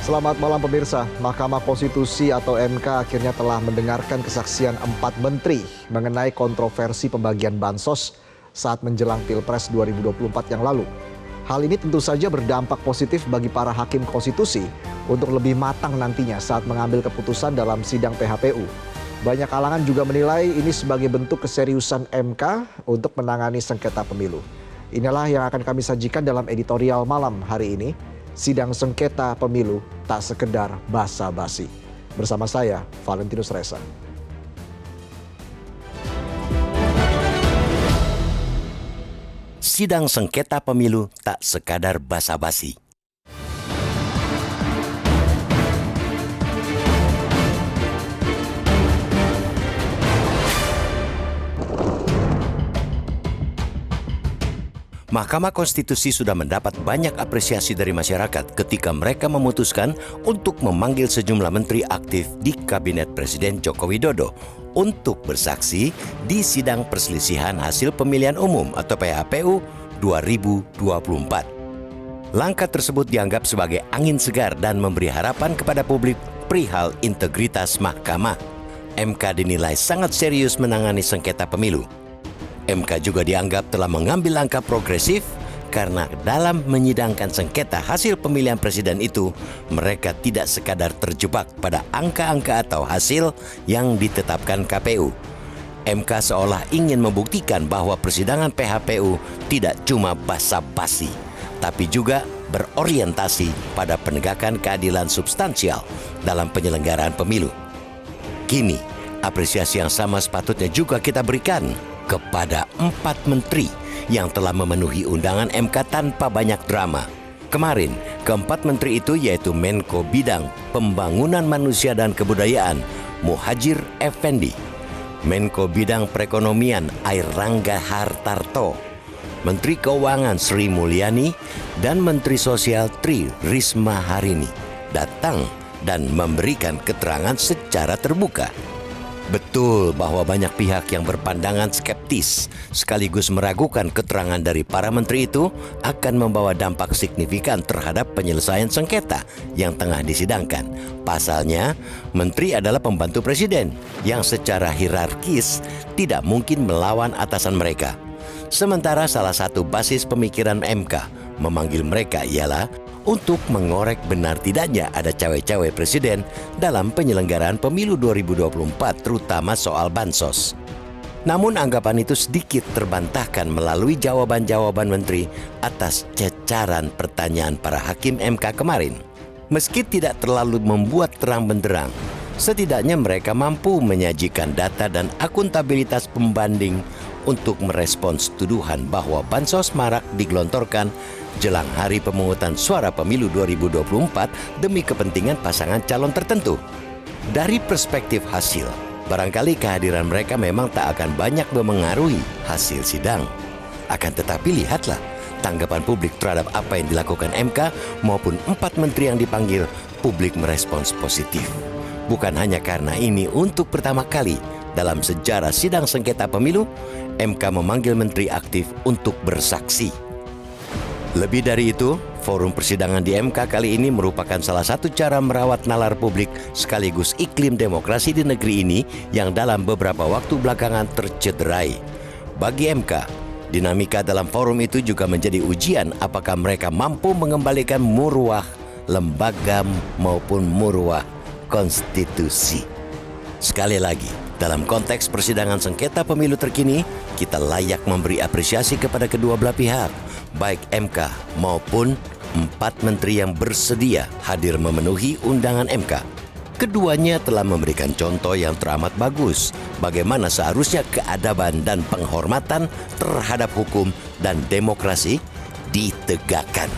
Selamat malam pemirsa. Mahkamah Konstitusi atau MK akhirnya telah mendengarkan kesaksian 4 menteri mengenai kontroversi pembagian bansos saat menjelang Pilpres 2024 yang lalu. Hal ini tentu saja berdampak positif bagi para hakim konstitusi untuk lebih matang nantinya saat mengambil keputusan dalam sidang PHPU. Banyak kalangan juga menilai ini sebagai bentuk keseriusan MK untuk menangani sengketa pemilu. Inilah yang akan kami sajikan dalam editorial malam hari ini. Sidang sengketa pemilu tak sekedar basa-basi. Bersama saya, Valentinus Reza. Sidang sengketa pemilu tak sekadar basa-basi. Mahkamah Konstitusi sudah mendapat banyak apresiasi dari masyarakat ketika mereka memutuskan untuk memanggil sejumlah menteri aktif di Kabinet Presiden Joko Widodo untuk bersaksi di sidang perselisihan hasil pemilihan umum atau PHPU 2024. Langkah tersebut dianggap sebagai angin segar dan memberi harapan kepada publik perihal integritas mahkamah. MK dinilai sangat serius menangani sengketa pemilu. MK juga dianggap telah mengambil langkah progresif karena dalam menyidangkan sengketa hasil pemilihan presiden itu, mereka tidak sekadar terjebak pada angka-angka atau hasil yang ditetapkan KPU. MK seolah ingin membuktikan bahwa persidangan PHPU tidak cuma basa-basi, tapi juga berorientasi pada penegakan keadilan substansial dalam penyelenggaraan pemilu. Kini, apresiasi yang sama sepatutnya juga kita berikan kepada 4 menteri yang telah memenuhi undangan MK tanpa banyak drama. Kemarin, keempat menteri itu yaitu Menko Bidang Pembangunan Manusia dan Kebudayaan, Muhadjir Effendi, Menko Bidang Perekonomian, Airlangga Hartarto, Menteri Keuangan Sri Mulyani, dan Menteri Sosial Tri Risma Harini datang dan memberikan keterangan secara terbuka. Betul bahwa banyak pihak yang berpandangan skeptis sekaligus meragukan keterangan dari para menteri itu akan membawa dampak signifikan terhadap penyelesaian sengketa yang tengah disidangkan. Pasalnya, menteri adalah pembantu presiden yang secara hierarkis tidak mungkin melawan atasan mereka. Sementara salah satu basis pemikiran MK memanggil mereka ialah untuk mengorek benar tidaknya ada cawe-cawe presiden dalam penyelenggaraan pemilu 2024 terutama soal bansos. Namun anggapan itu sedikit terbantahkan melalui jawaban-jawaban menteri atas cecaran pertanyaan para hakim MK kemarin. Meski tidak terlalu membuat terang benderang, setidaknya mereka mampu menyajikan data dan akuntabilitas pembanding untuk merespons tuduhan bahwa bansos marak digelontorkan jelang hari pemungutan suara pemilu 2024 demi kepentingan pasangan calon tertentu. Dari perspektif hasil, barangkali kehadiran mereka memang tak akan banyak memengaruhi hasil sidang. Akan tetapi lihatlah tanggapan publik terhadap apa yang dilakukan MK maupun 4 menteri yang dipanggil, publik merespons positif. Bukan hanya karena ini untuk pertama kali dalam sejarah sidang sengketa pemilu, MK memanggil menteri aktif untuk bersaksi. Lebih dari itu, forum persidangan di MK kali ini merupakan salah satu cara merawat nalar publik sekaligus iklim demokrasi di negeri ini yang dalam beberapa waktu belakangan tercederai. Bagi MK, dinamika dalam forum itu juga menjadi ujian apakah mereka mampu mengembalikan muruah lembaga maupun muruah konstitusi. Sekali lagi, dalam konteks persidangan sengketa pemilu terkini, kita layak memberi apresiasi kepada kedua belah pihak, baik MK maupun 4 menteri yang bersedia hadir memenuhi undangan MK. Keduanya telah memberikan contoh yang teramat bagus bagaimana seharusnya keadaban dan penghormatan terhadap hukum dan demokrasi ditegakkan.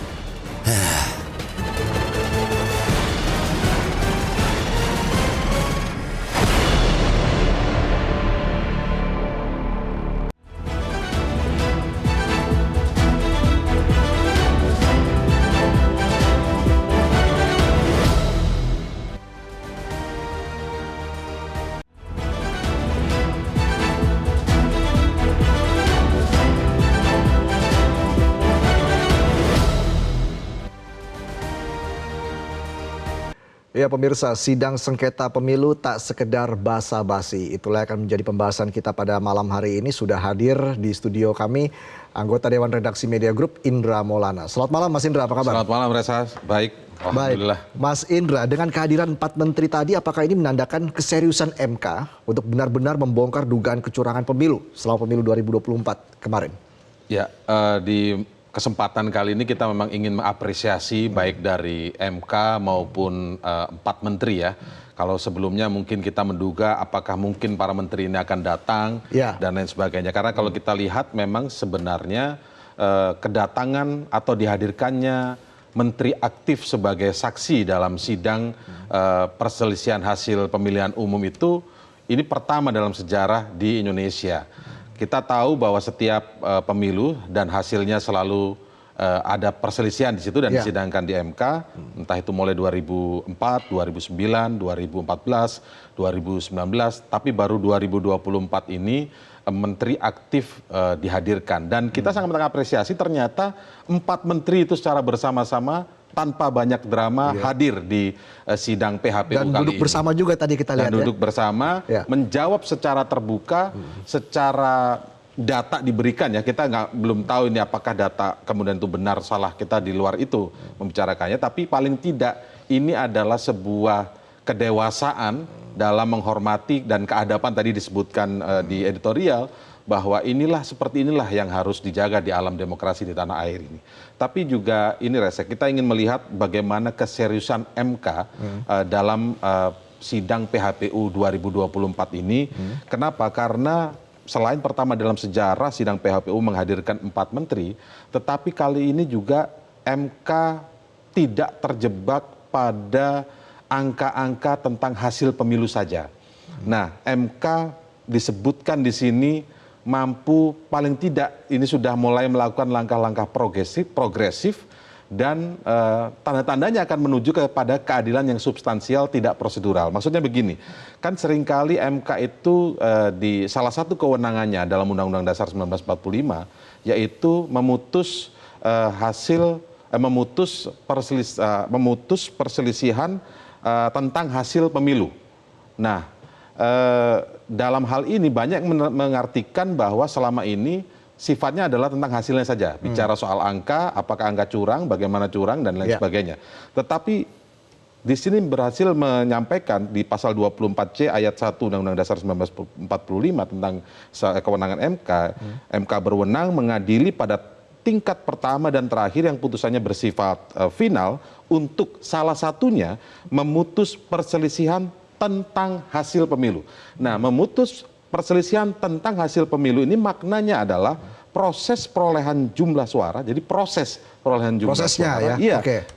Ya pemirsa, sidang sengketa pemilu tak sekedar basa-basi. Itulah yang akan menjadi pembahasan kita pada malam hari ini. Sudah hadir di studio kami anggota Dewan Redaksi Media Group Indra Maulana. Selamat malam Mas Indra, apa kabar? Selamat malam Reza, baik. Alhamdulillah. Baik, Mas Indra, dengan kehadiran 4 menteri tadi, apakah ini menandakan keseriusan MK untuk benar-benar membongkar dugaan kecurangan pemilu selama pemilu 2024 kemarin? Ya, di kesempatan kali ini kita memang ingin mengapresiasi baik dari MK maupun 4 menteri ya. Kalau sebelumnya mungkin kita menduga apakah mungkin para menteri ini akan datang dan lain sebagainya. Karena kalau kita lihat memang sebenarnya kedatangan atau dihadirkannya menteri aktif sebagai saksi dalam sidang perselisihan hasil pemilihan umum itu ini pertama dalam sejarah di Indonesia. Kita tahu bahwa setiap pemilu dan hasilnya selalu ada perselisihan di situ dan disidangkan di MK, entah itu mulai 2004, 2009, 2014, 2019, tapi baru 2024 ini menteri aktif dihadirkan. Dan kita sangat mengapresiasi ternyata 4 menteri itu secara bersama-sama tanpa banyak drama hadir di sidang PHPU dan kali duduk ini. Bersama juga tadi kita lihat. Dan duduk bersama, menjawab secara terbuka, secara data diberikan ya. Kita belum tahu ini apakah data kemudian itu benar salah, kita di luar itu membicarakannya. Tapi paling tidak ini adalah sebuah kedewasaan dalam menghormati dan keadapan tadi disebutkan di editorial, bahwa seperti inilah yang harus dijaga di alam demokrasi di tanah air ini. Tapi juga ini Reza, kita ingin melihat bagaimana keseriusan MK dalam sidang PHPU 2024 ini. Kenapa? Karena selain pertama dalam sejarah sidang PHPU menghadirkan 4 menteri, tetapi kali ini juga MK tidak terjebak pada angka-angka tentang hasil pemilu saja. Nah, MK disebutkan di sini mampu paling tidak ini sudah mulai melakukan langkah-langkah progresif dan tanda-tandanya akan menuju kepada keadilan yang substansial tidak prosedural. Maksudnya begini, kan seringkali MK itu di salah satu kewenangannya dalam Undang-Undang Dasar 1945 yaitu memutus perselisihan tentang hasil pemilu. Nah, dalam hal ini banyak mengartikan bahwa selama ini sifatnya adalah tentang hasilnya saja. Bicara soal angka, apakah angka curang, bagaimana curang, dan lain sebagainya. Tetapi di sini berhasil menyampaikan di pasal 24C ayat 1 Undang-Undang Dasar 1945 tentang kewenangan MK. MK berwenang mengadili pada tingkat pertama dan terakhir yang putusannya bersifat final untuk salah satunya memutus perselisihan tentang hasil pemilu. Nah, memutus perselisihan tentang hasil pemilu ini maknanya adalah proses perolehan jumlah suara. Jadi proses perolehan jumlah suara,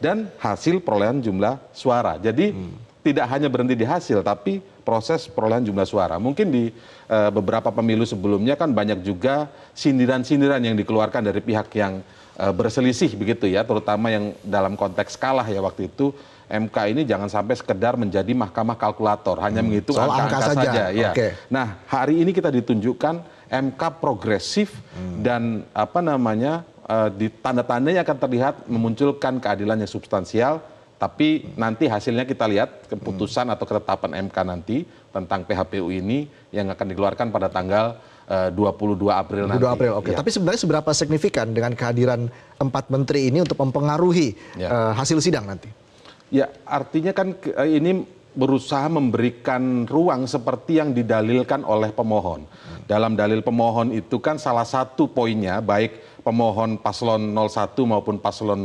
dan hasil perolehan jumlah suara. Jadi tidak hanya berhenti di hasil, tapi proses perolehan jumlah suara. Mungkin di beberapa pemilu sebelumnya kan banyak juga sindiran-sindiran yang dikeluarkan dari pihak yang berselisih begitu ya, terutama yang dalam konteks kalah ya waktu itu. MK ini jangan sampai sekedar menjadi mahkamah kalkulator, hanya menghitung angka-angka saja. Ya. Nah, hari ini kita ditunjukkan MK progresif dan di tanda-tandanya akan terlihat memunculkan keadilan yang substansial. Tapi nanti hasilnya kita lihat keputusan atau ketetapan MK nanti tentang PHPU ini yang akan dikeluarkan pada tanggal 22 April nanti. 22 April, oke. Tapi sebenarnya seberapa signifikan dengan kehadiran 4 menteri ini untuk mempengaruhi hasil sidang nanti? Ya, artinya kan ini berusaha memberikan ruang seperti yang didalilkan oleh pemohon. Dalam dalil pemohon itu kan salah satu poinnya, baik pemohon paslon 01 maupun paslon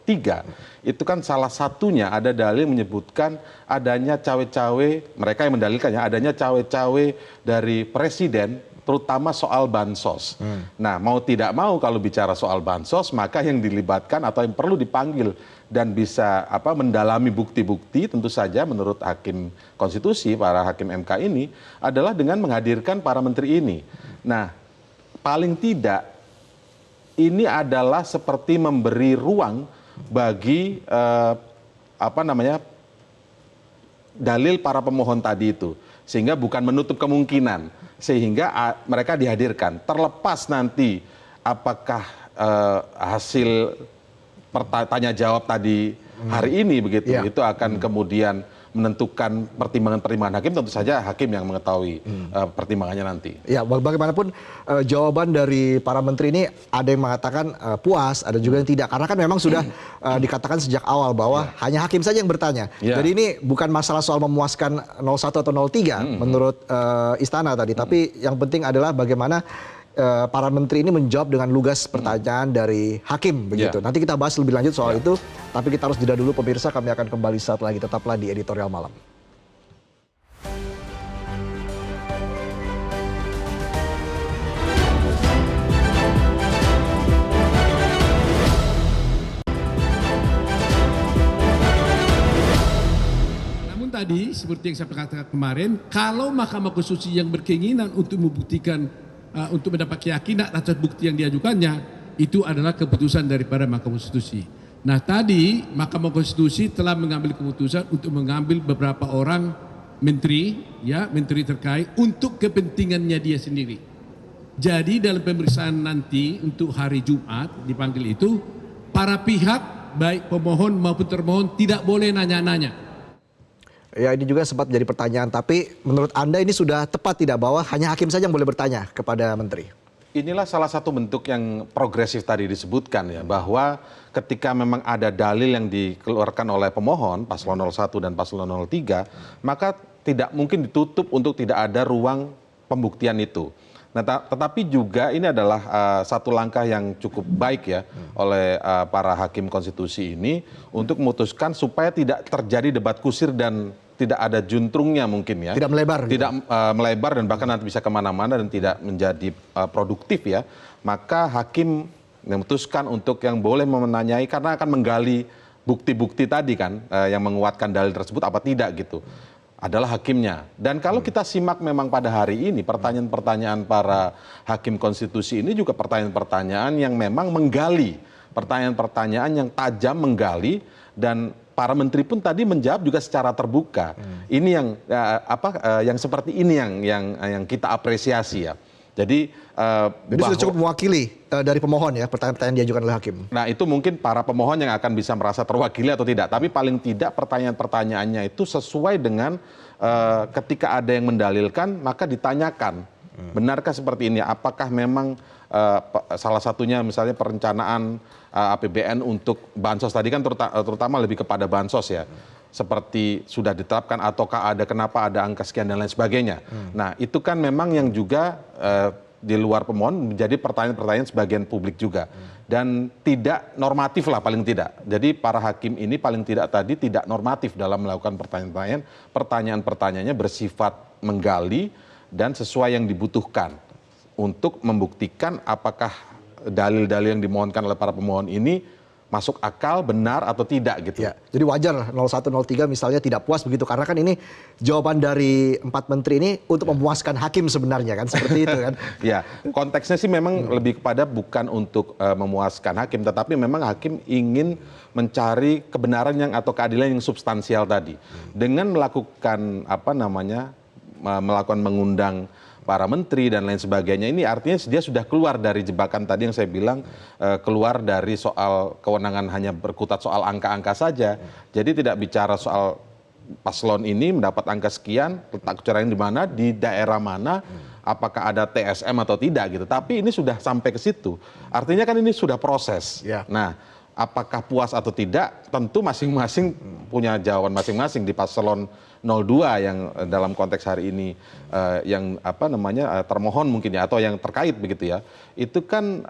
03, itu kan salah satunya ada dalil menyebutkan adanya cawe-cawe, mereka yang mendalilkannya, adanya cawe-cawe dari presiden, terutama soal bansos. Nah, mau tidak mau kalau bicara soal bansos, maka yang dilibatkan atau yang perlu dipanggil dan bisa mendalami bukti-bukti tentu saja menurut hakim konstitusi, para hakim MK ini adalah dengan menghadirkan para menteri ini. Nah, paling tidak ini adalah seperti memberi ruang bagi dalil para pemohon tadi itu, sehingga bukan menutup kemungkinan, sehingga mereka dihadirkan terlepas nanti apakah hasil tanya jawab tadi hari ini begitu. Iya. Itu akan kemudian menentukan pertimbangan-pertimbangan hakim, tentu saja hakim yang mengetahui pertimbangannya nanti. Ya, bagaimanapun jawaban dari para menteri ini ada yang mengatakan puas, ada juga yang tidak. Karena kan memang sudah dikatakan sejak awal bahwa hanya hakim saja yang bertanya. Ya. Jadi ini bukan masalah soal memuaskan 01 atau 03 menurut istana tadi. Tapi yang penting adalah bagaimana para menteri ini menjawab dengan lugas pertanyaan dari hakim begitu. Nanti kita bahas lebih lanjut soal itu, tapi kita harus jeda dulu pemirsa, kami akan kembali saat lagi, tetaplah di Editorial Malam. Namun tadi seperti yang saya katakan kemarin, kalau Mahkamah Konstitusi yang berkeinginan untuk membuktikan untuk mendapat keyakinan atas bukti yang diajukannya, itu adalah keputusan daripada Mahkamah Konstitusi. Nah tadi Mahkamah Konstitusi telah mengambil keputusan untuk mengambil beberapa orang menteri, menteri terkait untuk kepentingannya dia sendiri. Jadi dalam pemeriksaan nanti untuk hari Jumat dipanggil itu, para pihak baik pemohon maupun termohon tidak boleh nanya-nanya. Ya, ini juga sempat menjadi pertanyaan, tapi menurut Anda ini sudah tepat tidak bahwa hanya hakim saja yang boleh bertanya kepada menteri? Inilah salah satu bentuk yang progresif tadi disebutkan ya, bahwa ketika memang ada dalil yang dikeluarkan oleh pemohon, paslon 01 dan paslon 03, maka tidak mungkin ditutup untuk tidak ada ruang pembuktian itu. Nah, tetapi juga ini adalah satu langkah yang cukup baik ya oleh para hakim konstitusi ini untuk memutuskan supaya tidak terjadi debat kusir dan tidak ada juntrungnya mungkin ya. Tidak melebar. Tidak melebar dan bahkan nanti bisa kemana-mana dan tidak menjadi produktif ya. Maka hakim memutuskan untuk yang boleh menanyai karena akan menggali bukti-bukti tadi kan yang menguatkan dalil tersebut apa tidak gitu. Adalah hakimnya. Dan kalau kita simak memang pada hari ini pertanyaan-pertanyaan para hakim konstitusi ini juga pertanyaan-pertanyaan yang memang menggali, pertanyaan-pertanyaan yang tajam menggali, dan para menteri pun tadi menjawab juga secara terbuka. Ini yang yang seperti ini yang kita apresiasi ya. Jadi sudah cukup mewakili dari pemohon ya, pertanyaan-pertanyaan diajukan oleh hakim. Nah itu mungkin para pemohon yang akan bisa merasa terwakili atau tidak. Tapi paling tidak pertanyaan-pertanyaannya itu sesuai dengan ketika ada yang mendalilkan maka ditanyakan. Benarkah seperti ini? Apakah memang salah satunya misalnya perencanaan APBN untuk bansos tadi kan terutama lebih kepada bansos ya. Seperti sudah ditetapkan ataukah ada kenapa ada angka sekian dan lain sebagainya. Nah itu kan memang yang juga di luar pemohon menjadi pertanyaan-pertanyaan sebagian publik juga. Dan tidak normatif lah paling tidak. Jadi para hakim ini paling tidak tadi tidak normatif dalam melakukan pertanyaan-pertanyaan. Pertanyaan-pertanyaannya bersifat menggali dan sesuai yang dibutuhkan untuk membuktikan apakah dalil-dalil yang dimohonkan oleh para pemohon ini masuk akal, benar atau tidak gitu. Ya, jadi wajar 01, 03 misalnya tidak puas begitu, karena kan ini jawaban dari 4 menteri ini untuk memuaskan hakim sebenarnya kan, seperti itu kan. Ya, konteksnya sih memang lebih kepada bukan untuk memuaskan hakim, tetapi memang hakim ingin mencari kebenaran yang atau keadilan yang substansial tadi. Dengan melakukan melakukan mengundang para menteri dan lain sebagainya, ini artinya dia sudah keluar dari jebakan tadi yang saya bilang, keluar dari soal kewenangan hanya berkutat soal angka-angka saja. Jadi tidak bicara soal paslon ini mendapat angka sekian, letak kecurangan di mana, di daerah mana, apakah ada TSM atau tidak gitu. Tapi ini sudah sampai ke situ. Artinya kan ini sudah proses. Ya. Nah, apakah puas atau tidak, tentu masing-masing punya jawaban masing-masing. Di paslon 02 yang dalam konteks hari ini termohon mungkin ya, atau yang terkait begitu ya, itu kan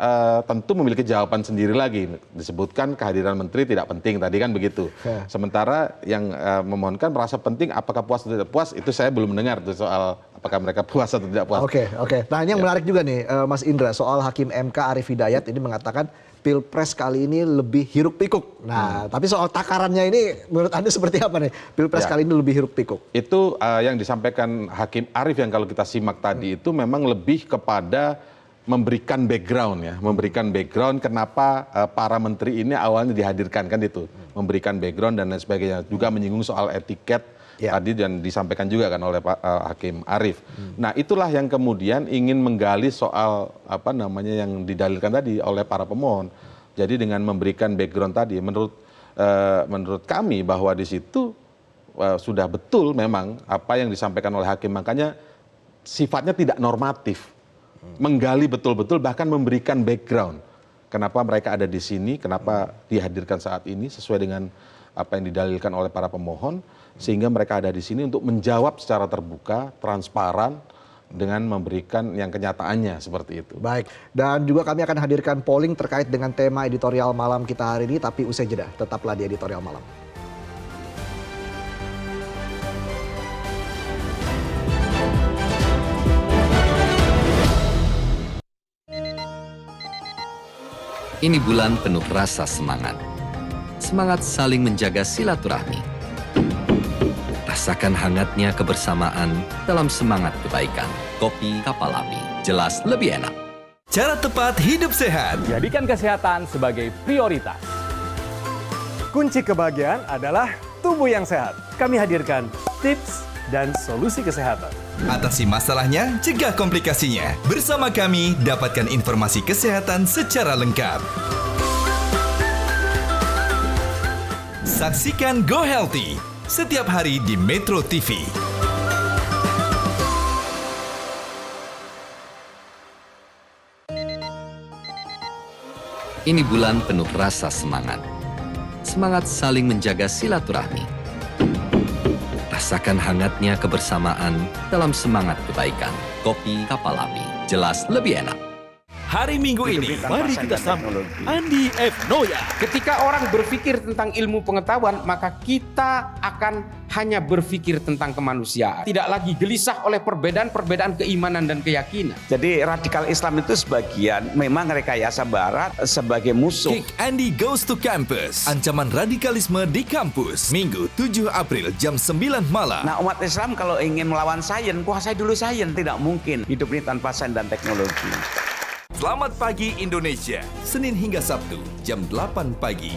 tentu memiliki jawaban sendiri lagi. Disebutkan kehadiran menteri tidak penting tadi kan begitu. Sementara yang memohonkan merasa penting, apakah puas atau tidak puas, itu saya belum mendengar tuh soal apakah mereka puas atau tidak puas. Oke. Nah ini yang menarik juga nih Mas Indra, soal Hakim MK Arief Hidayat ini mengatakan Pilpres kali ini lebih hiruk pikuk. Nah, tapi soal takarannya ini menurut Anda seperti apa nih? Pilpres kali ini lebih hiruk pikuk. Itu yang disampaikan Hakim Arief yang kalau kita simak tadi itu memang lebih kepada memberikan background ya, memberikan background kenapa para menteri ini awalnya dihadirkan kan itu, memberikan background dan lain sebagainya, juga menyinggung soal etiket tadi dan disampaikan juga kan oleh Pak Hakim Arief. Nah, itulah yang kemudian ingin menggali soal yang didalilkan tadi oleh para pemohon. Jadi dengan memberikan background tadi, menurut menurut kami bahwa di situ sudah betul memang apa yang disampaikan oleh hakim, makanya sifatnya tidak normatif, menggali betul-betul bahkan memberikan background kenapa mereka ada di sini, kenapa dihadirkan saat ini sesuai dengan apa yang didalilkan oleh para pemohon, sehingga mereka ada di sini untuk menjawab secara terbuka, transparan, dengan memberikan yang kenyataannya seperti itu. Baik, dan juga kami akan hadirkan polling terkait dengan tema editorial malam kita hari ini, tapi usai jeda, tetaplah di editorial malam. Ini bulan penuh rasa semangat. Semangat saling menjaga silaturahmi. Rasakan hangatnya kebersamaan dalam semangat kebaikan. Kopi Kapal Api, jelas lebih enak. Cara tepat hidup sehat. Jadikan kesehatan sebagai prioritas. Kunci kebahagiaan adalah tubuh yang sehat. Kami hadirkan tips dan solusi kesehatan. Atasi masalahnya, cegah komplikasinya. Bersama kami, dapatkan informasi kesehatan secara lengkap. Saksikan Go Healthy setiap hari di Metro TV. Ini bulan penuh rasa semangat. Semangat saling menjaga silaturahmi. Rasakan hangatnya kebersamaan dalam semangat kebaikan. Kopi Kapal Api, jelas lebih enak. Hari Minggu ini, mari kita sambut Andi F. Noya. Ketika orang berpikir tentang ilmu pengetahuan, maka kita akan hanya berpikir tentang kemanusiaan. Tidak lagi gelisah oleh perbedaan-perbedaan keimanan dan keyakinan. Jadi radikal Islam itu sebagian memang rekayasa Barat sebagai musuh. Kick Andy Goes to Campus. Ancaman radikalisme di kampus. Minggu 7 April jam 9 malam. Nah, umat Islam kalau ingin melawan sains, kuasai dulu sains. Tidak mungkin hidup ini tanpa sains dan teknologi. Selamat pagi Indonesia. Senin hingga Sabtu jam 8 pagi.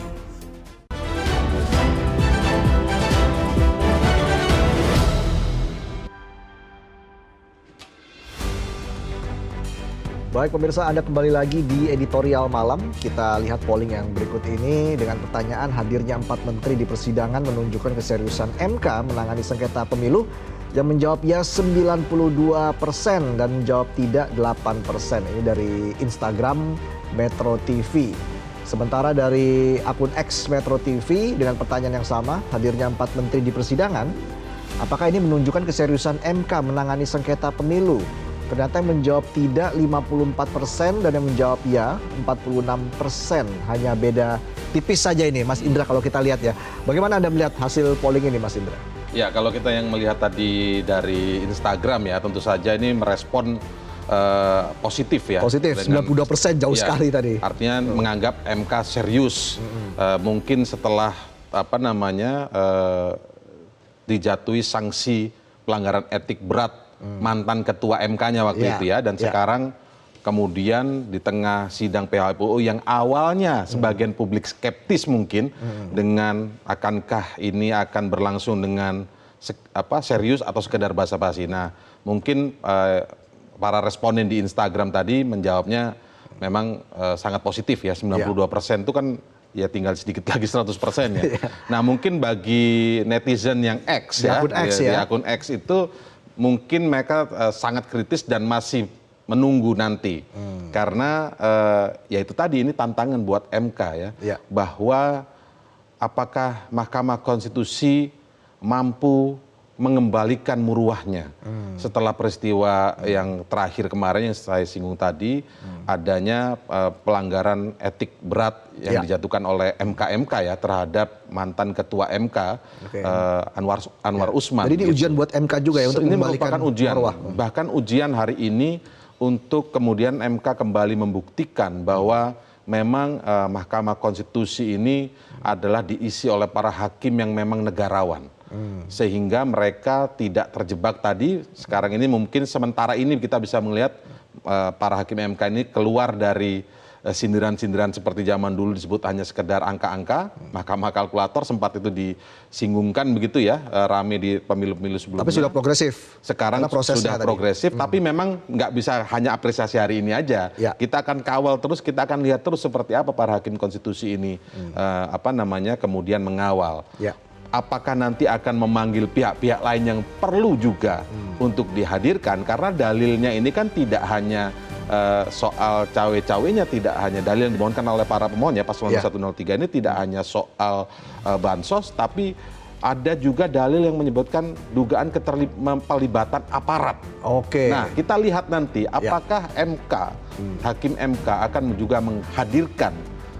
Baik pemirsa, Anda kembali lagi di editorial malam. Kita lihat polling yang berikut ini dengan pertanyaan hadirnya 4 menteri di persidangan menunjukkan keseriusan MK menangani sengketa pemilu. Yang menjawab ya 92% dan menjawab tidak 8%. Ini dari Instagram Metro TV. Sementara dari akun X Metro TV dengan pertanyaan yang sama, hadirnya 4 menteri di persidangan. Apakah ini menunjukkan keseriusan MK menangani sengketa pemilu? Ternyata yang menjawab tidak 54% dan yang menjawab ya 46%. Hanya beda tipis saja ini Mas Indra kalau kita lihat ya. Bagaimana Anda melihat hasil polling ini Mas Indra? Ya, kalau kita yang melihat tadi dari Instagram ya, tentu saja ini merespon positif ya. Positif, 92% jauh ya, sekali tadi. Artinya menganggap MK serius. Mungkin setelah dijatuhi sanksi pelanggaran etik berat mantan ketua MK-nya waktu itu ya, dan sekarang kemudian di tengah sidang PHPU yang awalnya sebagian publik skeptis mungkin dengan akankah ini akan berlangsung dengan serius atau sekedar basa-basi. Nah, mungkin para responden di Instagram tadi menjawabnya memang sangat positif ya, 92% itu kan ya tinggal sedikit lagi 100% ya. Nah, mungkin bagi netizen yang X ya, di akun X itu mungkin mereka sangat kritis dan masih menunggu nanti, karena ya itu tadi ini tantangan buat MK ya, bahwa apakah Mahkamah Konstitusi mampu mengembalikan muruahnya setelah peristiwa yang terakhir kemarin yang saya singgung tadi, adanya pelanggaran etik berat yang dijatuhkan oleh MK ya terhadap mantan ketua MK Anwar Usman. Jadi ini ujian buat MK juga ya untuk ini mengembalikan merupakan ujian, marwah. bahkan ujian hari ini untuk kemudian MK kembali membuktikan bahwa memang Mahkamah Konstitusi ini adalah diisi oleh para hakim yang memang negarawan. Sehingga mereka tidak terjebak tadi, sekarang ini mungkin sementara ini kita bisa melihat para hakim MK ini keluar dari sindiran-sindiran seperti zaman dulu disebut hanya sekedar angka-angka, mahkamah kalkulator sempat itu disinggungkan begitu ya, rame di pemilu-pemilu sebelumnya. Tapi sudah progresif. Sekarang Karena prosesnya sudah tadi. progresif, tapi memang nggak bisa hanya apresiasi hari ini aja. Ya. Kita akan kawal terus, kita akan lihat terus seperti apa para hakim konstitusi ini kemudian mengawal. Ya. Apakah nanti akan memanggil pihak-pihak lain yang perlu juga untuk dihadirkan, karena dalilnya ini kan tidak hanya soal cawe-cawenya, tidak hanya dalil yang dimohonkan oleh para pemohon ya, paslon Ya. 103 ini tidak hanya soal bansos, tapi ada juga dalil yang menyebutkan dugaan keterlibatan aparat. Oke. Nah, kita lihat nanti apakah MK, hakim MK akan juga menghadirkan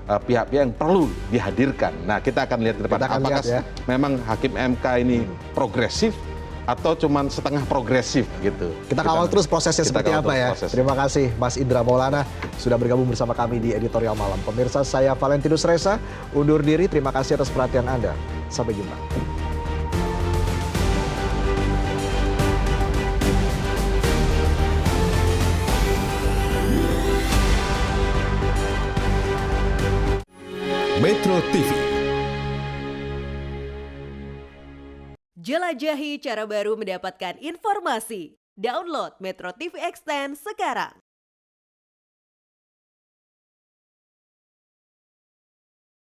pihak-pihak yang perlu dihadirkan. Nah, kita akan lihat ke depan Kita akan apakah lihat ya. memang hakim MK ini progresif atau cuman setengah progresif gitu. Kita kawal terus prosesnya kita seperti kawal apa terus ya. prosesnya. Terima kasih Mas Indra Maulana sudah bergabung bersama kami di Editorial Malam. Pemirsa, saya Valentinus Reza, undur diri. Terima kasih atas perhatian Anda. Sampai jumpa. Metro TV. Jelajahi cara baru mendapatkan informasi. Download Metro TV Extend sekarang.